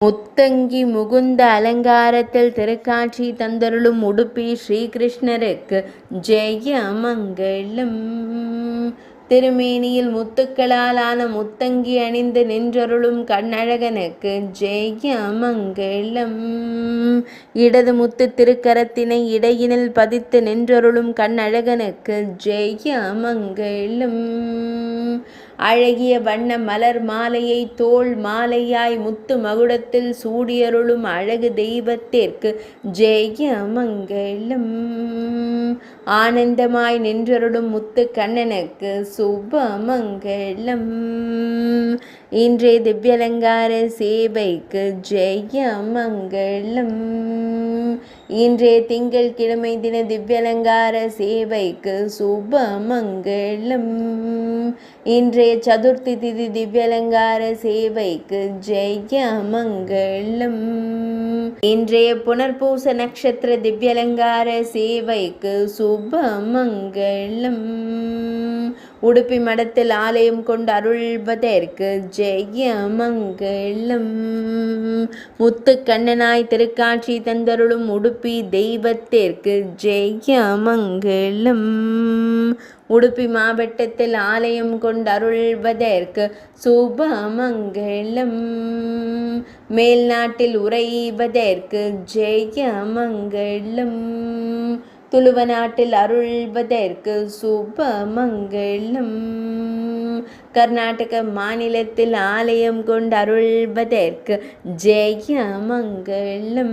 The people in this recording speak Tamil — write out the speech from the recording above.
முத்தங்கி முகுந்த அலங்காரத்தில் திருக்காட்சி தந்தருளும் உடுப்பி ஸ்ரீகிருஷ்ணருக்கு ஜெயமங்கலம். திருமேனியில் முத்துக்களால் ஆன முத்தங்கி அணிந்து நின்றருளும் கண்ணழகனுக்கு ஜெயமங்கலம். இடது முத்து திருக்கரத்தினை இடையினில் பதித்து நின்றருளும் கண்ணழகனுக்கு ஜெயமங்கலம். அழகிய வண்ண மலர் மாலையை தோள் மாலையாய் முத்து மகுடத்தில் சூடியருளும் அழகு தெய்வத்திற்கு ஜெயமங்கலம். ஆனந்தமாய் நின்றருளும் முத்து கண்ணனுக்கு சுபமங்கலம். இன்றைய திவ்யலங்கார சேவைக்கு ஜெயமங்கலம். இன்றைய திங்கள் கிழமை தின திவ்யலங்கார சேவைக்கு சுபமங்கலம். இன்றைய சதுர்த்தி திதி திவ்யலங்கார சேவைக்கு ஜெயமங்கலம். இன்றைய புனர்பூச நட்சத்திர திவ்யலங்கார சேவைக்கு சுபமங்கலம். உடுப்பி மடத்தில் ஆலயம் கொண்டு அருள்வதற்கு ஜெயமங்கலம். முத்து கண்ணனாய் திருக்காட்சி தந்தருளும் உடுப்பி தெய்வத்திற்கு ஜெயமங்கலம். உடுப்பி மாவட்டத்தில் ஆலயம் கொண்டு அருள்வதற்கு சுபமங்கலம். மேல்நாட்டில் உறைவதற்கு ஜெயமங்கலம். துளுவ நாட்டில் அருள்வதற்கு சுபமங்கலம். கர்நாடக மாநிலத்தில் ஆலயம் கொண்டு அருள்வதற்கு ஜெயமங்கலம்.